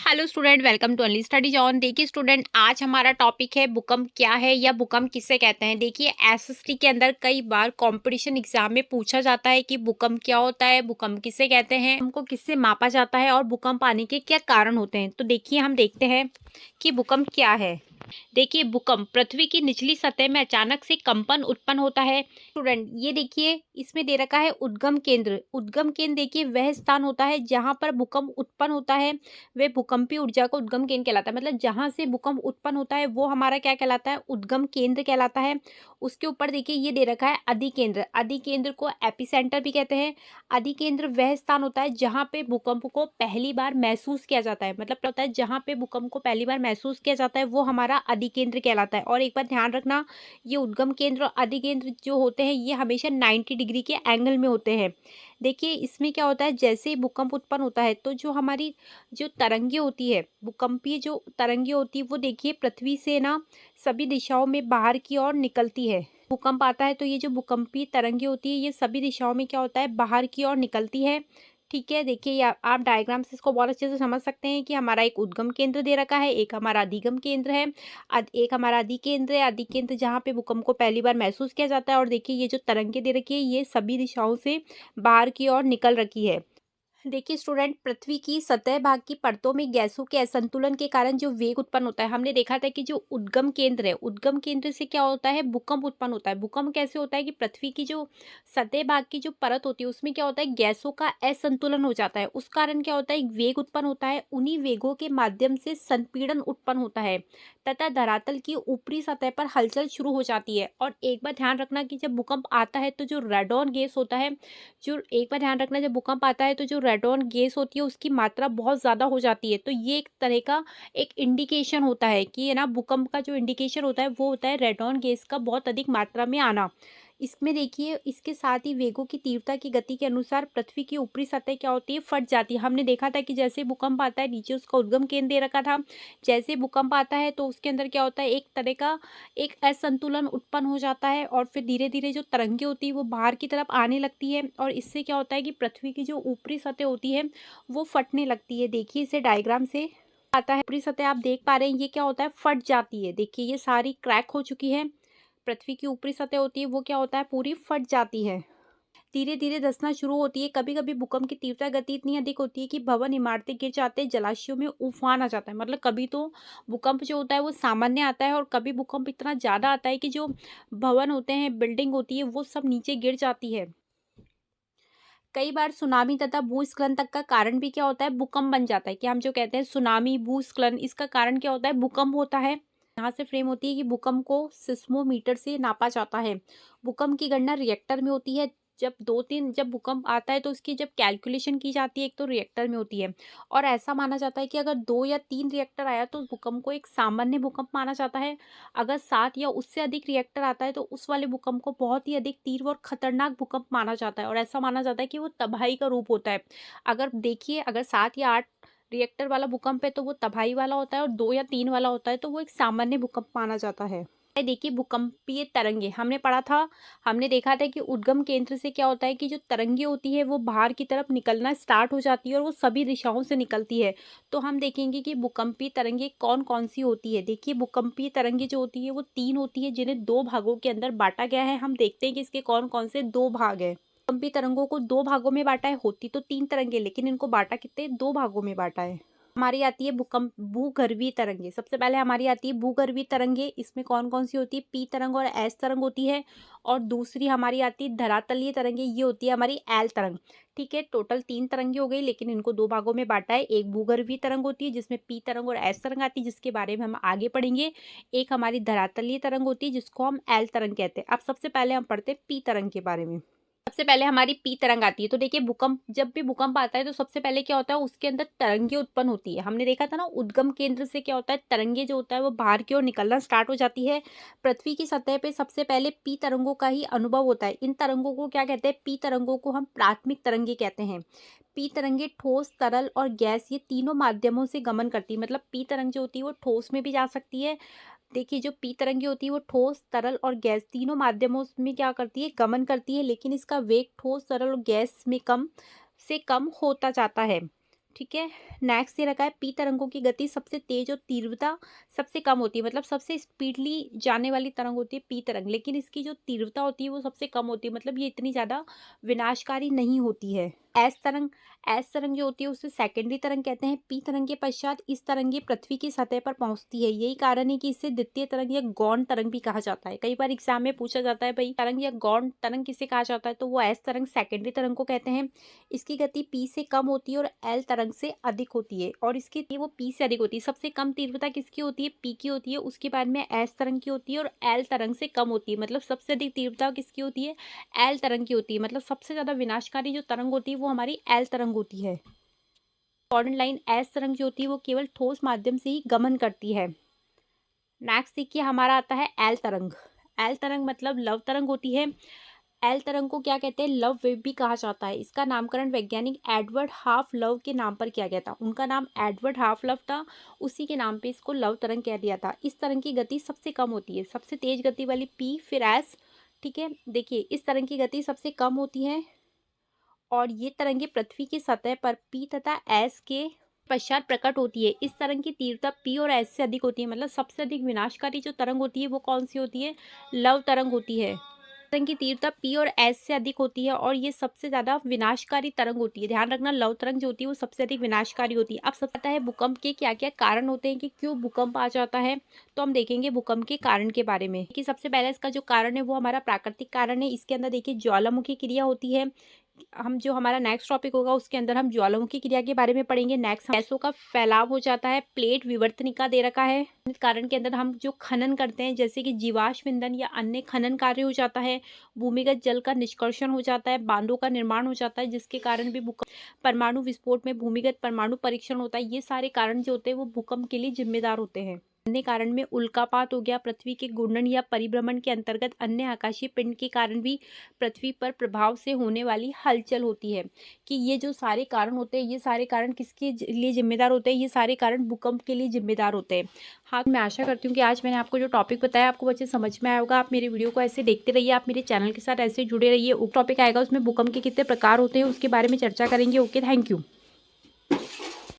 Hello student, welcome too early study John. देखिए student, आज हमारा टॉपिक है भूकंप क्या है या भूकंप किसे कहते हैं। देखिए एसएसटी के अंदर कई बार कंपटीशन एग्जाम में पूछा जाता है कि भूकंप क्या होता है, भूकंप किसे कहते हैं, हमको किससे मापा जाता है और भूकंप आने के क्या कारण होते हैं। तो देखिए हम देखते हैं कि भूकंप क्या है। देखिए भूकंप पृथ्वी की निचली सतह में अचानक से कंपन उत्पन्न होता है। स्टूडेंट ये देखिए इसमें दे रखा है उद्गम केंद्र। उद्गम केंद्र देखिए वह स्थान होता है जहां पर भूकंप उत्पन्न होता है, वे भूकंपीय ऊर्जा को उद्गम केंद्र कहलाता है। मतलब जहां से भूकंप उत्पन्न होता है वो हमारा क्या कहलाता है, उद्गम केंद्र कहलाता है। उसके ऊपर देखिए ये दे रखा है अधिकेंद्र। अधिकेंद्र को एपिसेंटर भी कहते हैं। अधिकेंद्र वह स्थान होता है जहां पे भूकंप को पहली बार महसूस किया जाता है। मतलब क्या होता है, जहां पे भूकंप को पहली बार महसूस किया जाता है वो हमारा अधिकेंद्र कहलाता है। और एक बात ध्यान रखना, ये उद्गम केंद्र और अधिकेंद्र जो होते हैं ये हमेशा 90 डिग्री के एंगल में होते हैं। देखिए इसमें क्या होता है, जैसे ही भूकंप उत्पन्न होता है तो जो हमारी जो तरंगे होती है, भूकंपीय जो तरंगे होती है वो देखिए पृथ्वी से ना सभी दिशाओं में बाहर की ओर निकलती है। भूकंप आता है तो ये जो भूकंपीय तरंगे होती है ये सभी दिशाओं में क्या होता है, बाहर की ओर निकलती है। ठीक है, देखिए आप डायग्राम से इसको बहुत अच्छे से समझ सकते हैं कि हमारा एक उद्गम केंद्र दे रखा है, एक हमारा अधिगम केंद्र है। एक हमारा अधिकेंद्र है। अधिकेंद्र जहाँ पे भूकंप को पहली बार महसूस किया जाता है। और देखिए ये जो तरंगे दे रखी है ये सभी दिशाओं से बाहर की ओर निकल रखी है। देखिए स्टूडेंट, पृथ्वी की सतह भाग की परतों में गैसों के असंतुलन के कारण जो वेग उत्पन्न होता है, हमने देखा था कि जो उद्गम केंद्र है, उद्गम केंद्र से क्या होता है, भूकंप उत्पन्न होता है। भूकंप कैसे होता है कि पृथ्वी की जो सतह भाग की जो परत होती है उसमें क्या होता है, गैसों का असंतुलन हो जाता है। उस कारण क्या होता है, एक वेग उत्पन्न होता है। उन्हीं वेगों के माध्यम से संपीड़न उत्पन्न होता है तथा धरातल की ऊपरी सतह पर हलचल शुरू हो जाती है। और एक बात ध्यान रखना कि जब भूकंप आता है तो जो रेडॉन गैस होता है, जो एक बार ध्यान रखना, जब भूकंप आता है तो जो रेडॉन गैस होती है उसकी मात्रा बहुत ज़्यादा हो जाती है। तो ये एक तरह का एक इंडिकेशन होता है कि ये ना भूकंप का जो इंडिकेशन होता है वो होता है रेडॉन गैस का बहुत अधिक मात्रा में आना। इसमें देखिए इसके साथ ही वेगों की तीव्रता की गति के अनुसार पृथ्वी की ऊपरी सतह क्या होती है, फट जाती है। हमने देखा था कि जैसे भूकंप आता है नीचे उसका उद्गम केंद्र दे रखा था, जैसे भूकंप आता है तो उसके अंदर क्या होता है, एक तरह का एक असंतुलन उत्पन्न हो जाता है और फिर धीरे धीरे जो तरंगे होती है वो बाहर की तरफ आने लगती है। और इससे क्या होता है कि पृथ्वी की जो ऊपरी सतह होती है वो फटने लगती है। देखिए इसे डायग्राम से आता है, ऊपरी सतह आप देख पा रहे हैं ये क्या होता है, फट जाती है। देखिए ये सारी क्रैक हो चुकी है। पृथ्वी की ऊपरी सतह होती है वो क्या होता है, पूरी फट जाती है, धीरे धीरे धंसना शुरू होती है। कभी कभी भूकंप की तीव्रता गति इतनी अधिक होती है कि भवन इमारतें गिर जाते हैं, जलाशयों में उफान आ जाता है। मतलब कभी तो भूकंप जो होता है वो सामान्य आता है और कभी भूकंप इतना ज्यादा आता है कि जो भवन होते हैं, बिल्डिंग होती है, वो सब नीचे गिर जाती है। कई बार सुनामी तथा भूस्खलन तक का कारण भी क्या होता है, भूकंप बन जाता है। कि हम जो कहते हैं सुनामी, भूस्खलन, इसका कारण क्या होता है, भूकंप होता है। यहाँ से फ्रेम होती है कि भूकंप को सिस्मोमीटर से नापा जाता है। भूकंप की गणना रिएक्टर में होती है। जब भूकंप आता है तो उसकी जब कैलकुलेशन की जाती है एक तो रिएक्टर में होती है। और ऐसा माना जाता है कि अगर 2 या 3 रिएक्टर आया तो उस भूकंप को एक सामान्य भूकंप माना जाता है। अगर 7 या उससे अधिक रिएक्टर आता है तो उस वाले भूकंप को बहुत ही अधिक तीव्र और खतरनाक भूकंप माना जाता है। और ऐसा माना जाता है कि वो तबाही का रूप होता है। अगर देखिए अगर 7 या 8 रिएक्टर वाला भूकंप है तो वो तबाही वाला होता है, और 2 या 3 वाला होता है तो वो एक सामान्य भूकंप माना जाता है। देखिए भूकंपीय तरंगे हमने पढ़ा था, हमने देखा था कि उद्गम केंद्र से क्या होता है कि जो तरंगे होती है वो बाहर की तरफ निकलना स्टार्ट हो जाती है और वो सभी दिशाओं से निकलती है। तो हम देखेंगे कि भूकंपीय तरंगे कौन कौन सी होती है। देखिए भूकंपीय तरंगे जो होती है वो 3 होती है जिन्हें 2 भागों के अंदर बांटा गया है। हम देखते हैं कि इसके कौन कौन से 2 भाग है। भूकंपीय तरंगों को 2 भागों में बांटा है, होती तो 3 तरंगे लेकिन इनको बांटा कितने, 2 भागों में बांटा है। हमारी आती है भूकंप भूगर्भीय तरंगे। सबसे पहले हमारी आती है भूगर्भीय तरंगे। इसमें कौन कौन सी होती है, पी तरंग और एस तरंग होती है। और दूसरी हमारी आती है धरातलीय तरंगे, ये होती है हमारी एल तरंग। ठीक है, टोटल 3 तरंगे हो गई लेकिन इनको 2 भागों में बांटा है। एक भूगर्भीय तरंग होती है जिसमें पी तरंग और एस तरंग आती है, जिसके बारे में हम आगे पढ़ेंगे। एक हमारी धरातलीय तरंग होती है जिसको हम एल तरंग कहते हैं। अब सबसे पहले हम पढ़ते हैं पी तरंग के बारे में। सबसे पहले हमारी पी तरंग आती है। तो देखिए भूकंप, जब भी भूकंप आता है तो सबसे पहले क्या होता है, उसके अंदर तरंगे उत्पन्न होती है। हमने देखा था ना, उद्गम केंद्र से क्या होता है, तरंगे जो होता है वो बाहर की ओर निकलना स्टार्ट हो जाती है। पृथ्वी की सतह पे सबसे पहले पी तरंगों का ही अनुभव होता है। इन तरंगों को क्या कहते हैं, पी तरंगों को हम प्राथमिक तरंगे कहते हैं। पी तरंगे ठोस, तरल और गैस, ये तीनों माध्यमों से गमन करती है। मतलब पी तरंग जो होती है वो ठोस में भी जा सकती है। देखिए जो पी तरंगी होती है वो ठोस, तरल और गैस तीनों माध्यमों में क्या करती है, गमन करती है। लेकिन इसका वेग ठोस, तरल और गैस में कम से कम होता जाता है। ठीक है। नेक्स्ट ये रखा है पी तरंगों की गति सबसे तेज और तीव्रता सबसे कम होती है, मतलब सबसे स्पीडली जाने वाली तरंग होती है पी तरंग, लेकिन इसकी जो तीव्रता होती है वो सबसे कम होती है, मतलब ये इतनी ज़्यादा विनाशकारी नहीं होती है। एस तरंग जो होती है उसे सेकेंडरी तरंग कहते हैं। पी तरंग के पश्चात इस तरंग ये पृथ्वी की सतह पर पहुंचती है, यही कारण है कि इसे द्वितीय तरंग या गौण तरंग भी कहा जाता है। कई बार एग्जाम में पूछा जाता है भाई तरंग या गौण तरंग किसे कहा जाता है, तो वो एस तरंग सेकेंडरी तरंग को कहते हैं। इसकी गति पी से कम होती है और एल तरंग से अधिक होती है, और इसकी वो पी से अधिक होती है। सबसे कम तीव्रता किसकी होती है, पी की होती है, उसके बाद में एस तरंग की होती है और एल तरंग से कम होती है, मतलब सबसे अधिक तीव्रता किसकी होती है, एल तरंग की होती है, मतलब सबसे ज्यादा विनाशकारी जो तरंग होती है वो हमारी एल तरंग होती है। कॉर्डन लाइन एस तरंग जो होती है वो केवल ठोस माध्यम से ही गमन करती है। नेक्स्ट देखिए हमारा आता है एल तरंग। एल तरंग मतलब लव तरंग होती है। एल तरंग को क्या कहते हैं, लव वेव भी कहा जाता है। इसका नामकरण वैज्ञानिक एडवर्ड हाफ लव के नाम पर किया गया था। उनका नाम एडवर्ड हाफ लव था, उसी के नाम पे इसको लव तरंग कह दिया था। इस तरंग की गति सबसे कम होती है, सबसे तेज गति वाली पी फिर एस। ठीक है, देखिए इस तरंग की गति सबसे कम होती है और ये तरंगे पृथ्वी की सतह पर पी तथा एस के पश्चात प्रकट होती है। इस तरंग की तीव्रता पी और एस से अधिक होती है, मतलब सबसे अधिक विनाशकारी जो तरंग होती है वो कौन सी होती है, लव तरंग होती है। तरंग की तीव्रता पी और एस से अधिक होती है और ये सबसे ज्यादा विनाशकारी तरंग होती है। ध्यान रखना लव तरंग जो होती है वो सबसे अधिक विनाशकारी होती है। अब सब पता है भूकंप के क्या क्या कारण होते हैं कि क्यों भूकंप आ जाता है, तो हम देखेंगे भूकंप के कारण के बारे में कि सबसे पहले इसका जो कारण है वो हमारा प्राकृतिक कारण है। इसके अंदर देखिए ज्वालामुखी क्रिया होती है। हम जो हमारा नेक्स्ट टॉपिक होगा उसके अंदर हम ज्वालामुखी क्रिया के बारे में पढ़ेंगे। नेक्स्ट गैसों का फैलाव हो जाता है, प्लेट विवर्तनिका दे रखा है। इस कारण के अंदर हम जो खनन करते हैं जैसे कि जीवाश्म ईंधन या अन्य खनन कार्य हो जाता है। भूमिगत जल का निष्कर्षण हो जाता है, बांधों का निर्माण हो जाता है जिसके कारण भी भूकंप, परमाणु विस्फोट में भूमिगत परमाणु परीक्षण होता है। ये सारे कारण जो होते हैं वो भूकंप के लिए जिम्मेदार होते हैं। अन्य कारण में उल्कापात हो गया, पृथ्वी के घूर्णन या परिभ्रमण के अंतर्गत अन्य आकाशीय पिंड के कारण भी पृथ्वी पर प्रभाव से होने वाली हलचल होती है। कि ये जो सारे कारण होते हैं ये सारे कारण किसके लिए जिम्मेदार होते हैं, ये सारे कारण भूकंप के लिए जिम्मेदार होते हैं। हाँ, मैं आशा करती हूँ कि आज मैंने आपको जो टॉपिक बताया आपको अच्छे समझ में आया होगा। आप मेरे वीडियो को ऐसे देखते रहिए, आप मेरे चैनल के साथ ऐसे जुड़े रहिए। टॉपिक आएगा उसमें भूकंप के कितने प्रकार होते हैं उसके बारे में चर्चा करेंगे। Okay, thank you.